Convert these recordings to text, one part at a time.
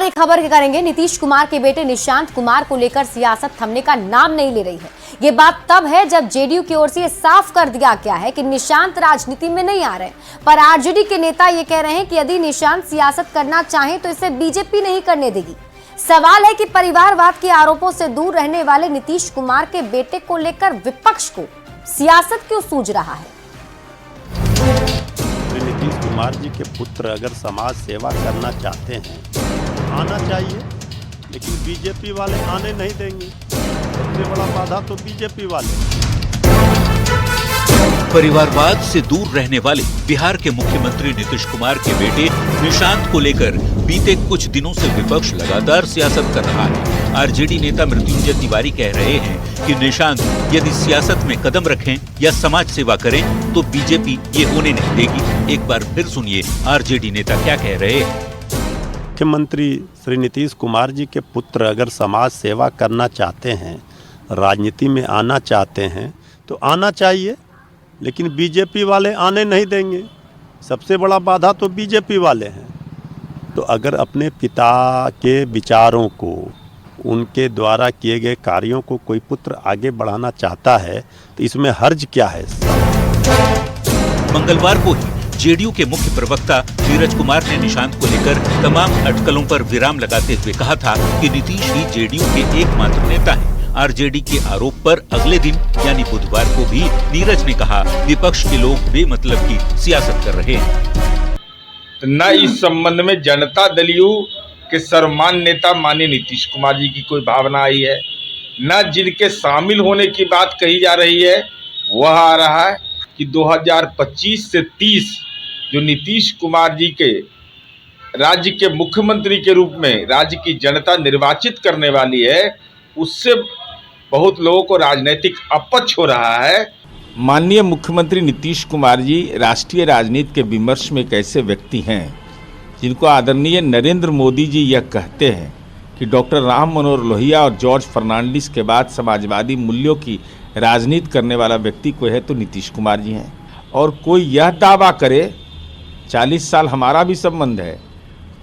बड़ी खबर के करेंगे। नीतीश कुमार के बेटे निशांत कुमार को लेकर सियासत थमने का नाम नहीं ले रही है। ये बात तब है जब जेडीयू की ओर से ये साफ कर दिया गया है कि निशांत राजनीति में नहीं आ रहे, पर आरजेडी के नेता ये कह रहे हैं कि यदि निशांत सियासत करना चाहे तो इसे बीजेपी नहीं करने देगी। सवाल है कि परिवारवाद के आरोपों से दूर रहने वाले नीतीश कुमार के बेटे को लेकर विपक्ष को सियासत क्यों सूझ रहा है। नीतीश कुमार जी के पुत्र अगर समाज सेवा करना चाहते हैं आना चाहिए, लेकिन बीजेपी वाले आने नहीं देंगे। सबसे बड़ा बाधा तो बीजेपी वाले। परिवारवाद से दूर रहने वाले बिहार के मुख्यमंत्री नीतीश कुमार के बेटे निशांत को लेकर बीते कुछ दिनों से विपक्ष लगातार सियासत कर रहा है। आरजेडी नेता मृत्युंजय तिवारी कह रहे हैं कि निशांत यदि सियासत में कदम रखें या समाज सेवा करें तो बीजेपी ये होने नहीं देगी। एक बार फिर सुनिए आरजेडी नेता क्या कह रहे हैं। मुख्यमंत्री श्री नीतीश कुमार जी के पुत्र अगर समाज सेवा करना चाहते हैं, राजनीति में आना चाहते हैं तो आना चाहिए, लेकिन बीजेपी वाले आने नहीं देंगे। सबसे बड़ा बाधा तो बीजेपी वाले हैं। तो अगर अपने पिता के विचारों को, उनके द्वारा किए गए कार्यों को कोई पुत्र आगे बढ़ाना चाहता है तो इसमें हर्ज क्या है। मंगलवार को ही जेडीयू के मुख्य प्रवक्ता नीरज कुमार ने निशांत को लेकर तमाम अटकलों पर विराम लगाते हुए कहा था कि नीतीश ही जेडीयू के एकमात्र नेता हैं। आरजेडी के आरोप पर अगले दिन यानी बुधवार को भी नीरज ने कहा विपक्ष के लोग बेमतलब की सियासत कर रहे हैं। न इस संबंध में जनता दलियों के सर्वमान्य नेता माननीय नीतीश कुमार जी की कोई भावना आई है, न जिनके शामिल होने की बात कही जा रही है वह आ रहा है कि 2025 से 30 जो नीतीश कुमार जी के राज्य के मुख्यमंत्री के रूप में राज्य की जनता निर्वाचित करने वाली है, उससे बहुत लोगों को राजनीतिक अपच हो रहा है। माननीय मुख्यमंत्री नीतीश कुमार जी राष्ट्रीय राजनीति के विमर्श में एक ऐसे व्यक्ति हैं जिनको आदरणीय नरेंद्र मोदी जी यह कहते हैं कि डॉक्टर राम मनोहर लोहिया और जॉर्ज फर्नांडिस के बाद समाजवादी मूल्यों की राजनीति करने वाला व्यक्ति कोई है तो नीतीश कुमार जी हैं। और कोई यह दावा करे, 40 साल हमारा भी संबंध है,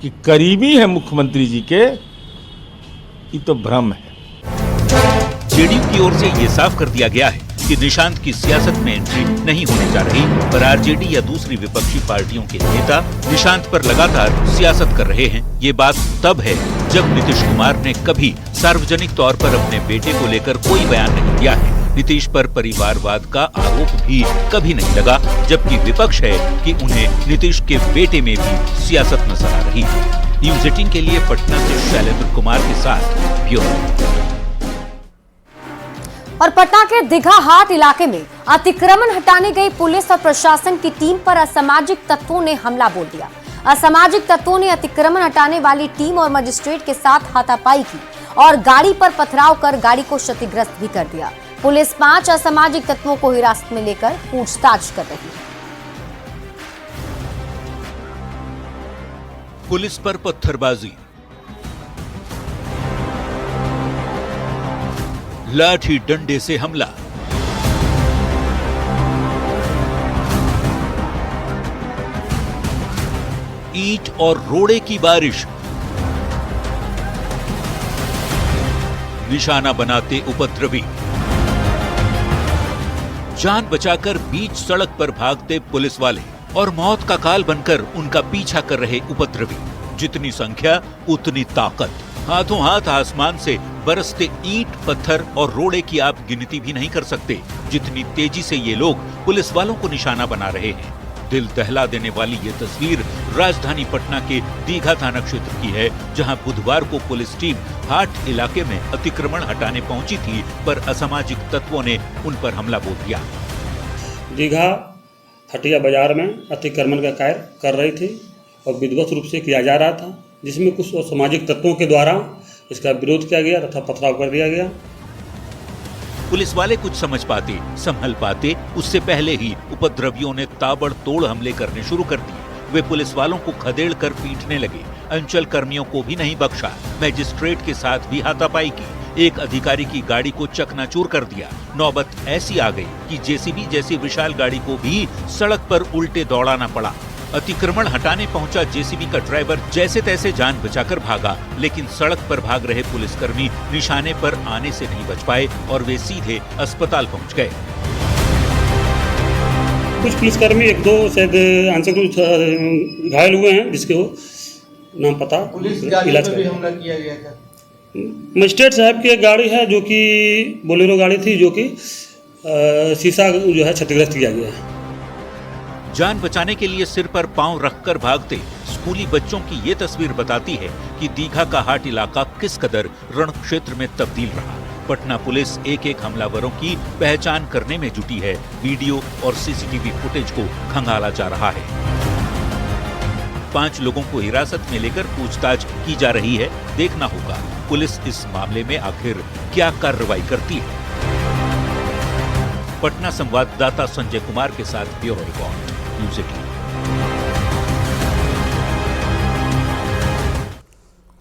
कि करीबी है मुख्यमंत्री जी के, ये तो भ्रम है। जेडीयू की ओर से ये साफ कर दिया गया है कि निशांत की सियासत में एंट्री नहीं होने जा रही, पर आरजेडी या दूसरी विपक्षी पार्टियों के नेता निशांत पर लगातार सियासत कर रहे हैं। ये बात तब है जब नीतीश कुमार ने कभी सार्वजनिक तौर पर अपने बेटे को लेकर कोई बयान नहीं दिया है। नीतीश पर परिवारवाद का आरोप भी कभी नहीं लगा, जबकि विपक्ष है कि उन्हें नीतीश के बेटे में भी सियासत नजर आ रही है। न्यूज़ 18 के लिए पटना से शैलेंद्र कुमार के साथ ब्यूरो। और पटना के दीघा हाट इलाके में अतिक्रमण हटाने गई पुलिस और प्रशासन की टीम पर असामाजिक तत्वों ने हमला बोल दिया। असामाजिक तत्वों ने अतिक्रमण हटाने वाली टीम और मजिस्ट्रेट के साथ हाथापाई की और गाड़ी पर पथराव कर गाड़ी को क्षतिग्रस्त भी कर दिया। पुलिस 5 असामाजिक तत्वों को हिरासत में लेकर पूछताछ कर रही है। पुलिस पर पत्थरबाजी, लाठी डंडे से हमला, ईंट और रोड़े की बारिश, निशाना बनाते उपद्रवी, जान बचाकर बीच सड़क पर भागते पुलिस वाले और मौत का काल बनकर उनका पीछा कर रहे उपद्रवी। जितनी संख्या उतनी ताकत। हाथों हाथ आसमान से बरसते ईंट, पत्थर और रोड़े की आप गिनती भी नहीं कर सकते। जितनी तेजी से ये लोग पुलिस वालों को निशाना बना रहे हैं। दिल दहला देने वाली ये तस्वीर राजधानी पटना के दीघा थाना क्षेत्र की है, जहां बुधवार को पुलिस टीम हाट इलाके में अतिक्रमण हटाने पहुंची थी, पर असामाजिक तत्वों ने उन पर हमला बोल दिया। दीघा हटिया बाजार में अतिक्रमण का कार्य कर रही थी और विधिवत रूप से किया जा रहा था, जिसमें कुछ असामाजिक तत्वों के द्वारा इसका विरोध किया गया तथा पथराव कर दिया गया। पुलिस वाले कुछ समझ पाते, संभल पाते, उससे पहले ही उपद्रवियों ने ताबड़तोड़ हमले करने शुरू कर दिए। वे पुलिस वालों को खदेड़ कर पीटने लगे। अंचल कर्मियों को भी नहीं बख्शा, मैजिस्ट्रेट के साथ भी हाथापाई की। एक अधिकारी की गाड़ी को चकनाचूर कर दिया। नौबत ऐसी आ गई कि जेसीबी जैसी विशाल गाड़ी को भी सड़क पर उल्टे दौड़ाना पड़ा। अतिक्रमण हटाने पहुंचा जेसीबी का ड्राइवर जैसे तैसे जान बचाकर भागा, लेकिन सड़क पर भाग रहे पुलिसकर्मी निशाने पर आने से नहीं बच पाए और वे सीधे अस्पताल पहुंच गए। कुछ पुलिसकर्मी एक दो शायद आंसर घायल हुए हैं, जिसके वो नाम पता इलाज कर हमला किया गया था। मजिस्ट्रेट साहब की एक गाड़ी है जो कि बोलेरो गाड़ी थी, जो कि शीशा जो है क्षतिग्रस्त किया गया है। जान बचाने के लिए सिर पर पांव रखकर भागते स्कूली बच्चों की ये तस्वीर बताती है कि दीघा का हाट इलाका किस कदर रण क्षेत्र में तब्दील रहा। पटना पुलिस एक एक हमलावरों की पहचान करने में जुटी है। वीडियो और सीसीटीवी फुटेज को खंगाला जा रहा है। 5 लोगों को हिरासत में लेकर पूछताछ की जा रही है। देखना होगा पुलिस इस मामले में आखिर क्या कार्रवाई करती है। पटना संवाददाता संजय कुमार के साथ ब्यूरो रिपोर्ट, न्यूज़ 18।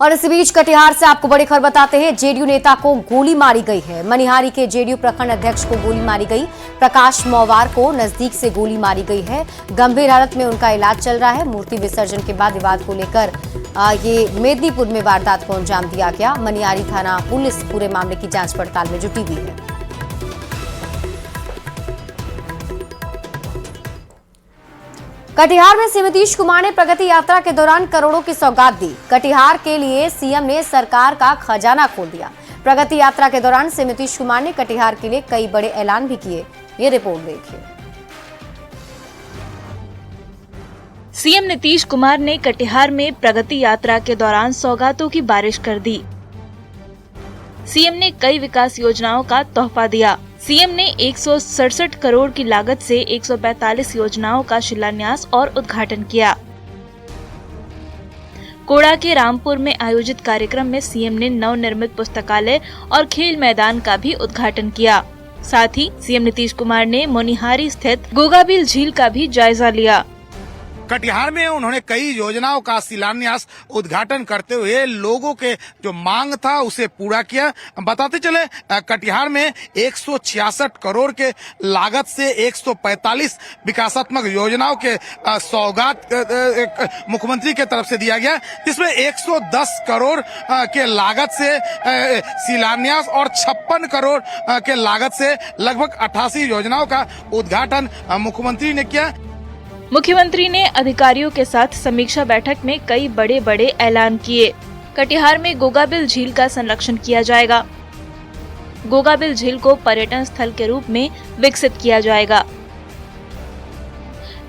और इस बीच कटिहार से आपको बड़ी खबर बताते हैं। जेडीयू नेता को गोली मारी गई है। मनिहारी के जेडीयू प्रखंड अध्यक्ष को गोली मारी गई। प्रकाश मौवार को नजदीक से गोली मारी गई है। गंभीर हालत में उनका इलाज चल रहा है। मूर्ति विसर्जन के बाद विवाद को लेकर ये मेदिनीपुर में वारदात को अंजाम दिया गया। मनिहारी थाना पुलिस पूरे मामले की जांच पड़ताल में जुटी हुई है। कटिहार में सीएम नीतीश कुमार ने प्रगति यात्रा के दौरान करोड़ों की सौगात दी। कटिहार के लिए सीएम ने सरकार का खजाना खोल दिया। प्रगति यात्रा के दौरान सीएम नीतीश कुमार ने कटिहार के लिए कई बड़े ऐलान भी किए। ये रिपोर्ट देखिए। सीएम नीतीश कुमार ने कटिहार में प्रगति यात्रा के दौरान सौगातों की बारिश कर दी। सीएम ने कई विकास योजनाओं का तोहफा दिया। सीएम ने 167 करोड़ की लागत से 145 योजनाओं का शिलान्यास और उद्घाटन किया। कोड़ा के रामपुर में आयोजित कार्यक्रम में सीएम ने नवनिर्मित पुस्तकालय और खेल मैदान का भी उद्घाटन किया। साथ ही सीएम नीतीश कुमार ने मोनिहारी स्थित गोगाबिल झील का भी जायजा लिया। कटिहार में उन्होंने कई योजनाओं का शिलान्यास उद्घाटन करते हुए लोगों के जो मांग था उसे पूरा किया। बताते चले कटिहार में 166 करोड़ के लागत से 145 विकासात्मक योजनाओं के सौगात मुख्यमंत्री के तरफ से दिया गया, जिसमें 110 करोड़ के लागत से शिलान्यास और 56 करोड़ के लागत से लगभग 88 योजनाओं का उद्घाटन मुख्यमंत्री ने किया। मुख्यमंत्री ने अधिकारियों के साथ समीक्षा बैठक में कई बड़े बड़े ऐलान किए। कटिहार में गोगाबिल झील का संरक्षण किया जाएगा। गोगाबिल झील को पर्यटन स्थल के रूप में विकसित किया जाएगा।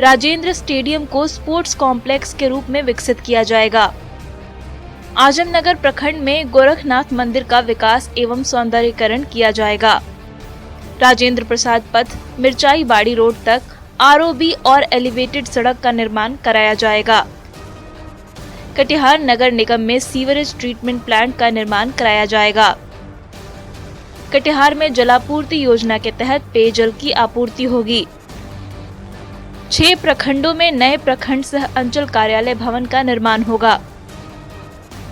राजेंद्र स्टेडियम को स्पोर्ट्स कॉम्प्लेक्स के रूप में विकसित किया जाएगा। आजमनगर प्रखंड में गोरखनाथ मंदिर का विकास एवं सौंदर्यीकरण किया जाएगा। राजेंद्र प्रसाद पथ मिर्चाई बाड़ी रोड तक आरओबी और एलिवेटेड सड़क का निर्माण कराया जाएगा। कटिहार नगर निगम में सीवरेज ट्रीटमेंट प्लांट का निर्माण कराया जाएगा। कटिहार में जलापूर्ति योजना के तहत पेयजल की आपूर्ति होगी। 6 प्रखंडों में नए प्रखंड सह अंचल कार्यालय भवन का निर्माण होगा।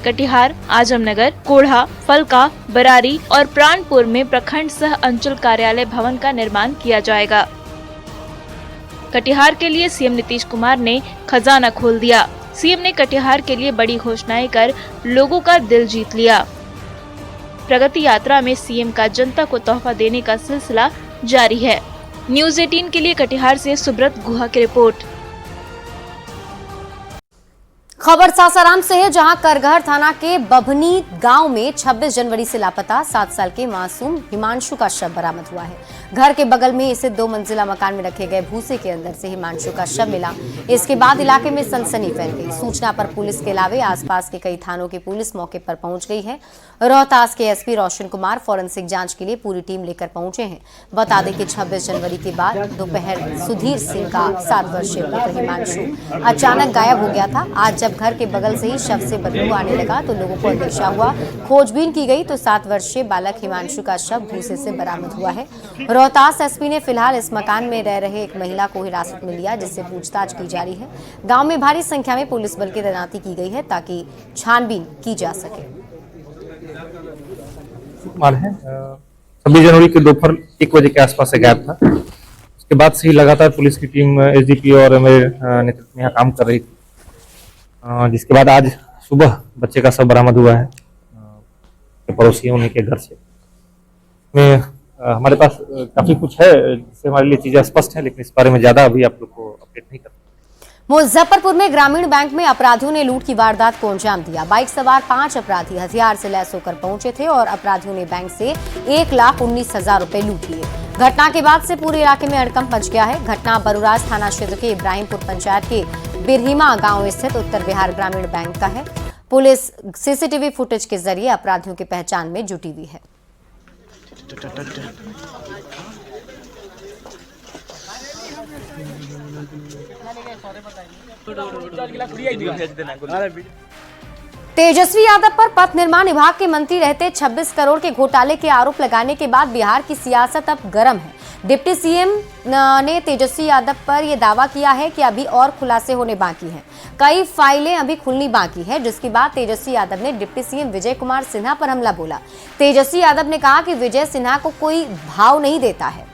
कटिहार, आजमनगर, कोढ़ा, फलका, बरारी और प्राणपुर में प्रखंड सह अंचल कार्यालय भवन का निर्माण किया जाएगा। कटिहार के लिए सीएम नीतीश कुमार ने खजाना खोल दिया। सीएम ने कटिहार के लिए बड़ी घोषणाएं कर लोगों का दिल जीत लिया। प्रगति यात्रा में सीएम का जनता को तोहफा देने का सिलसिला जारी है। न्यूज़ 18 के लिए कटिहार से सुब्रत गुहा की रिपोर्ट। खबर सासाराम से है, जहां करगहर थाना के बभनी गांव में 26 जनवरी से लापता 7 साल के मासूम हिमांशु का शव बरामद हुआ है। घर के बगल में इसे 2 मंजिला मकान में रखे गए भूसे के अंदर से हिमांशु का शव मिला। इसके बाद इलाके में सनसनी फैल गई। सूचना पर पुलिस के अलावे आसपास के कई थानों की पुलिस मौके पर पहुंच गई है। रोहतास के एसपी रोशन कुमार फॉरेंसिक जांच के लिए पूरी टीम लेकर पहुंचे हैं। बता दें कि 26 जनवरी के बाद दोपहर सुधीर सिंह का 7 वर्षीय पुत्र हिमांशु अचानक गायब हो गया था। आज जब घर के बगल से ही शव से बदबू आने लगा तो लोगों को अंदेशा हुआ। खोजबीन की गई तो 7 वर्षीय बालक हिमांशु का शव भूसे से बरामद हुआ है। रोहतास एसपी ने फिलहाल इस मकान में रह रहे एक महिला को हिरासत में लिया, जिससे पूछताछ की जा रही है। गांव में भारी संख्या में पुलिस बल की तैनाती की गई है ताकि छानबीन की जा सके। 26 जनवरी के दोपहर 1 बजे के आसपास से गायब था। उसके बाद से ही लगातार पुलिस की टीम एसडीपी और मेरे नेतृत्व में यहाँ काम कर रही थी, जिसके बाद आज सुबह बच्चे का शव बरामद हुआ है पड़ोसी उन्हीं के घर से। में हमारे पास काफी कुछ है जिससे हमारे लिए चीजें स्पष्ट है, लेकिन इस बारे में ज्यादा अभी आप लोग को अपडेट नहीं कर। मुजफ्फरपुर में ग्रामीण बैंक में अपराधियों ने लूट की वारदात को अंजाम दिया। बाइक सवार 5 अपराधी हथियार से लैस होकर पहुंचे थे और अपराधियों ने बैंक से 1,19,000 रुपए लूट लिए। घटना के बाद से पूरे इलाके में हड़कंप मच गया है। घटना बरुराज थाना क्षेत्र के इब्राहिमपुर पंचायत के बिरहिमा गांव स्थित उत्तर बिहार ग्रामीण बैंक का है। पुलिस सीसीटीवी फुटेज के जरिए अपराधियों की पहचान में जुटी हुई है। तेजस्वी यादव पर पथ निर्माण विभाग के मंत्री रहते 26 करोड़ के घोटाले के आरोप लगाने के बाद बिहार की सियासत अब गर्म है। डिप्टी सीएम ने तेजस्वी यादव पर यह दावा किया है कि अभी और खुलासे होने बाकी हैं। कई फाइलें अभी खुलनी बाकी है, जिसके बाद तेजस्वी यादव ने डिप्टी सीएम विजय कुमार सिन्हा पर हमला बोला। तेजस्वी यादव ने कहा कि विजय सिन्हा को कोई भाव नहीं देता है।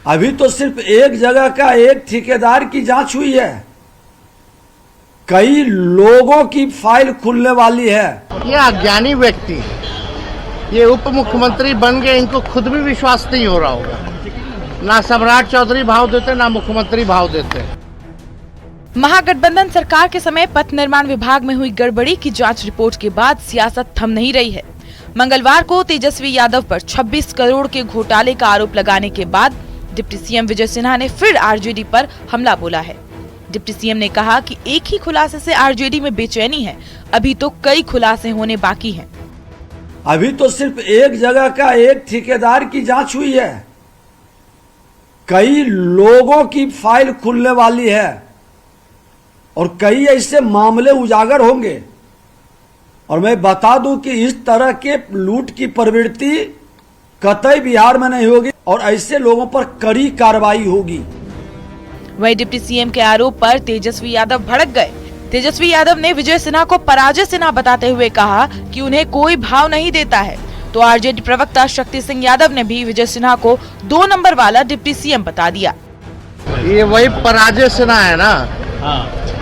अभी तो सिर्फ एक जगह का एक ठेकेदार की जांच हुई है, कई लोगों की फाइल खुलने वाली है। ये अज्ञानी व्यक्ति ये उप मुख्यमंत्री बन गए, इनको खुद भी विश्वास नहीं हो रहा होगा। ना सम्राट चौधरी भाव देते, ना मुख्यमंत्री भाव देते। महागठबंधन सरकार के समय पथ निर्माण विभाग में हुई गड़बड़ी की जांच रिपोर्ट के बाद सियासत थम नहीं रही है। मंगलवार को तेजस्वी यादव पर 26 करोड़ के घोटाले का आरोप लगाने के बाद डिप्टी सीएम विजय सिन्हा ने फिर आरजेडी पर हमला बोला है। डिप्टी सीएम ने कहा कि एक ही खुलासे से आरजेडी में बेचैनी है, अभी तो कई खुलासे होने बाकी हैं। अभी तो सिर्फ एक जगह का एक ठेकेदार की जांच हुई है, कई लोगों की फाइल खुलने वाली है और कई ऐसे मामले उजागर होंगे। और मैं बता दूं कि इस तरह के लूट की प्रवृत्ति कतई बिहार में नहीं होगी और ऐसे लोगों पर कड़ी कार्रवाई होगी। वहीं डिप्टी सीएम के आरोप पर तेजस्वी यादव भड़क गए। तेजस्वी यादव ने विजय सिन्हा को पराजय सिन्हा बताते हुए कहा कि उन्हें कोई भाव नहीं देता है। तो आरजेडी प्रवक्ता शक्ति सिंह यादव ने भी विजय सिन्हा को 2 नंबर वाला डिप्टी सीएम बता दिया। ये वही पराजय सिन्हा है ना।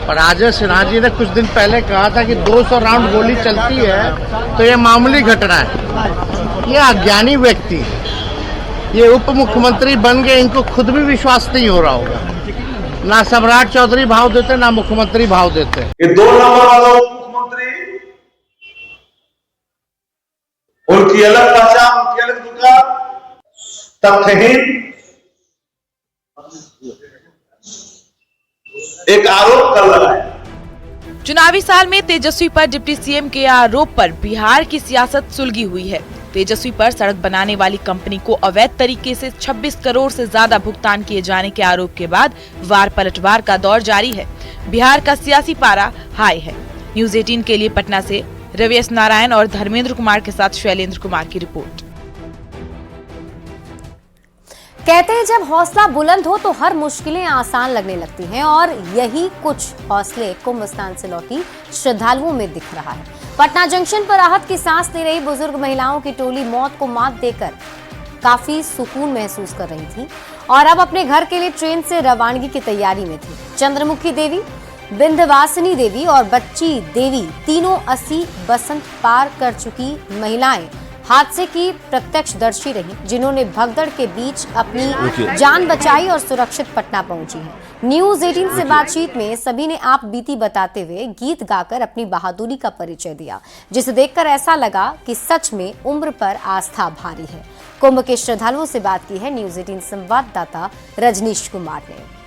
पराजय सिन्हा जी ने कुछ दिन पहले कहा था कि 200 राउंड गोली चलती है तो ये मामूली घटना है। ये अज्ञानी व्यक्ति ये उप मुख्यमंत्री बन गए, इनको खुद भी विश्वास नहीं हो रहा होगा। ना सम्राट चौधरी भाव देते, ना मुख्यमंत्री भाव देते। ये 2 नंबर वाला उप मुख्यमंत्री, उनकी अलग पहचान, उनकी अलग दुकान, तथ्यहीन एक आरोप कर लगाया। चुनावी साल में तेजस्वी पर डिप्टी सीएम के आरोप पर बिहार की सियासत सुलगी हुई है। तेजस्वी पर सड़क बनाने वाली कंपनी को अवैध तरीके से 26 करोड़ से ज्यादा भुगतान किए जाने के आरोप के बाद वार पलटवार का दौर जारी है। बिहार का सियासी पारा हाई है। न्यूज़ 18 के लिए पटना से रवि एस नारायण और धर्मेंद्र कुमार के साथ शैलेंद्र कुमार की रिपोर्ट। कहते हैं जब हौसला बुलंद हो तो हर मुश्किलें आसान लगने लगती हैं और यही कुछ हौसले कुंभ स्नान से लौटी श्रद्धालुओं में दिख रहा है। पटना जंक्शन पर राहत की सांस ले रही बुजुर्ग महिलाओं की टोली मौत को मात देकर काफी सुकून महसूस कर रही थी और अब अपने घर के लिए ट्रेन से रवानगी की तैयारी में थी। चंद्रमुखी देवी, विंध्यवासिनी देवी और बच्ची देवी तीनों 80 बसंत पार कर चुकी महिलाएं हादसे की प्रत्यक्षदर्शी रही, जिन्होंने भगदड़ के बीच अपनी जान बचाई और सुरक्षित पटना पहुंची हैं। न्यूज़ 18 से बातचीत में सभी ने आप बीती बताते हुए गीत गाकर अपनी बहादुरी का परिचय दिया, जिसे देखकर ऐसा लगा कि सच में उम्र पर आस्था भारी है। कुंभ के श्रद्धालुओं से बात की है न्यूज़ 18 संवाददाता रजनीश कुमार ने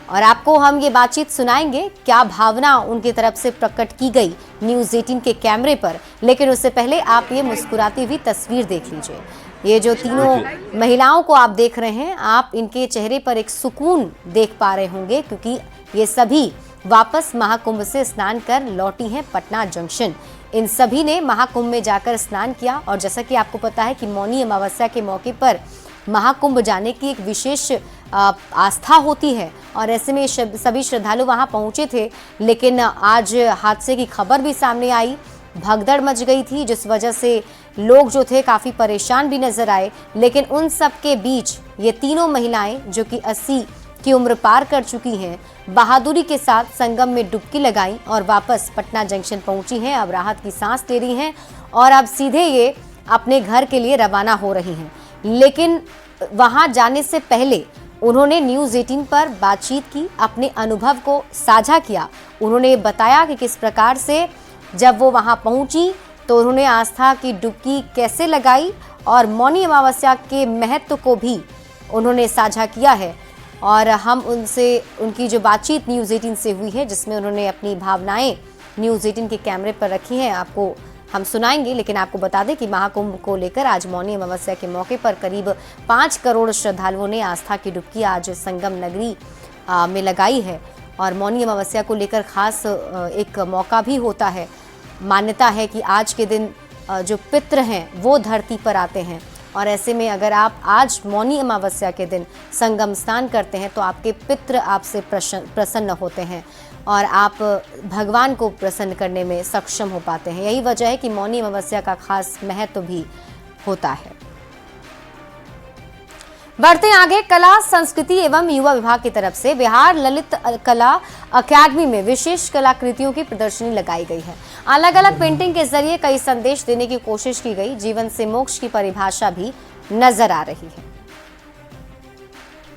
और आपको हम ये बातचीत सुनाएंगे, क्या भावना उनकी तरफ से प्रकट की गई न्यूज़ 18 के कैमरे पर। लेकिन उससे पहले आप ये मुस्कुराती हुई तस्वीर देख लीजिए। ये जो तीनों महिलाओं को आप देख रहे हैं, आप इनके चेहरे पर एक सुकून देख पा रहे होंगे, क्योंकि ये सभी वापस महाकुंभ से स्नान कर लौटी हैं पटना जंक्शन। इन सभी ने महाकुंभ में जाकर स्नान किया और जैसा कि आपको पता है कि मौनी अमावस्या के मौके पर महाकुंभ जाने की एक विशेष आस्था होती है और ऐसे में सभी श्रद्धालु वहां पहुंचे थे। लेकिन आज हादसे की खबर भी सामने आई। भगदड़ मच गई थी, जिस वजह से लोग जो थे काफी परेशान भी नजर आए। लेकिन उन सब के बीच ये तीनों महिलाएं जो कि 80 की उम्र पार कर चुकी हैं, बहादुरी के साथ संगम में डुबकी लगाई और वापस पटना जंक्शन पहुंची हैं। अब राहत की सांस ले रही हैं और अब सीधे ये अपने घर के लिए रवाना हो रही हैं। लेकिन वहां जाने से पहले उन्होंने न्यूज़ 18 पर बातचीत की, अपने अनुभव को साझा किया। उन्होंने बताया कि किस प्रकार से जब वो वहां पहुंची तो उन्होंने आस्था की डुबकी कैसे लगाई और मौनी अमावस्या के महत्व को भी उन्होंने साझा किया है। और हम उनसे उनकी जो बातचीत न्यूज़ 18 से हुई है, जिसमें उन्होंने अपनी भावनाएं न्यूज़ 18 के कैमरे पर रखी हैं, आपको हम सुनाएंगे। लेकिन आपको बता दें कि महाकुंभ को लेकर आज मौनी अमावस्या के मौके पर करीब 5 करोड़ श्रद्धालुओं ने आस्था की डुबकी आज संगम नगरी में लगाई है। और मौनी अमावस्या को लेकर खास एक मौका भी होता है। मान्यता है कि आज के दिन जो पितृ हैं वो धरती पर आते हैं और ऐसे में अगर आप आज मौनी अमावस्या के दिन संगम स्नान करते हैं तो आपके पितृ आपसे प्रसन्न होते हैं और आप भगवान को प्रसन्न करने में सक्षम हो पाते हैं। यही वजह है कि मौनी अमावस्या का खास महत्व भी होता है। बढ़ते आगे, कला संस्कृति एवं युवा विभाग की तरफ से बिहार ललित कला अकादमी में विशेष कलाकृतियों की प्रदर्शनी लगाई गई है। अलग अलग पेंटिंग के जरिए कई संदेश देने की कोशिश की गई। जीवन से मोक्ष की परिभाषा भी नजर आ रही है।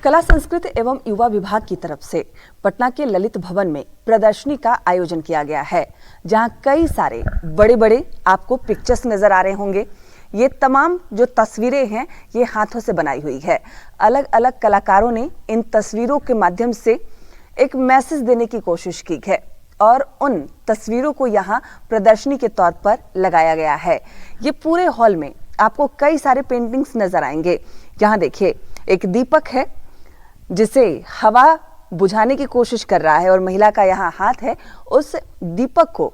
कला संस्कृति एवं युवा विभाग की तरफ से पटना के ललित भवन में प्रदर्शनी का आयोजन किया गया है, जहां कई सारे बड़े बड़े आपको पिक्चर्स नजर आ रहे होंगे। ये तमाम जो तस्वीरें हैं ये हाथों से बनाई हुई है। अलग अलग कलाकारों ने इन तस्वीरों के माध्यम से एक मैसेज देने की कोशिश की है और उन तस्वीरों को यहाँ प्रदर्शनी के तौर पर लगाया गया है। ये पूरे हॉल में आपको कई सारे पेंटिंग्स नजर आएंगे। यहाँ देखिए, एक दीपक है जिसे हवा बुझाने की कोशिश कर रहा है और महिला का यहाँ हाथ है, उस दीपक को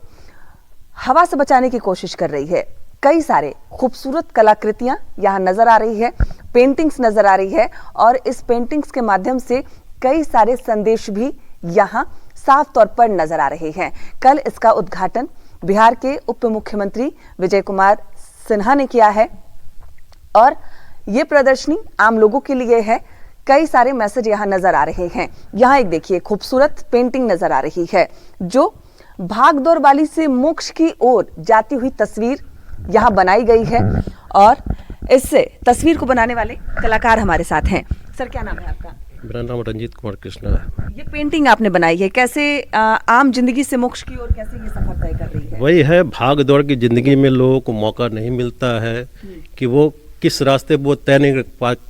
हवा से बचाने की कोशिश कर रही है। कई सारे खूबसूरत कलाकृतियां यहाँ नजर आ रही है, पेंटिंग्स नजर आ रही है और इस पेंटिंग्स के माध्यम से कई सारे संदेश भी यहाँ साफ तौर पर नजर आ रहे हैं। कल इसका उद्घाटन बिहार के उप मुख्यमंत्री विजय कुमार सिन्हा ने किया है और ये प्रदर्शनी आम लोगों के लिए है। कई सारे मैसेज यहाँ नजर आ रहे हैं। यहाँ एक देखिए खूबसूरत पेंटिंग नजर आ रही है जो भागदौड़ वाली से मोक्ष की ओर जाती हुई तस्वीर यहाँ बनाई गई है और इससे तस्वीर को बनाने वाले कलाकार हमारे साथ हैं। सर, क्या नाम है आपका? मेरा नाम रंजीत कुमार कृष्णा है। ये पेंटिंग आपने बनाई है, कैसे आम जिंदगी से मोक्ष की ओर कैसे ये सफर तय कर रही है? वही है, भाग दौड़ की जिंदगी में लोगों को मौका नहीं मिलता है कि वो किस रास्ते वो तय नहीं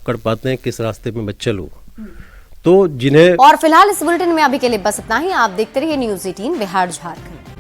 कर पाते हैं, किस रास्ते में मैं चलूं। तो जिन्हें और फिलहाल इस बुलेटिन में अभी के लिए बस इतना ही। आप देखते रहिए न्यूज़ 18 बिहार झारखंड।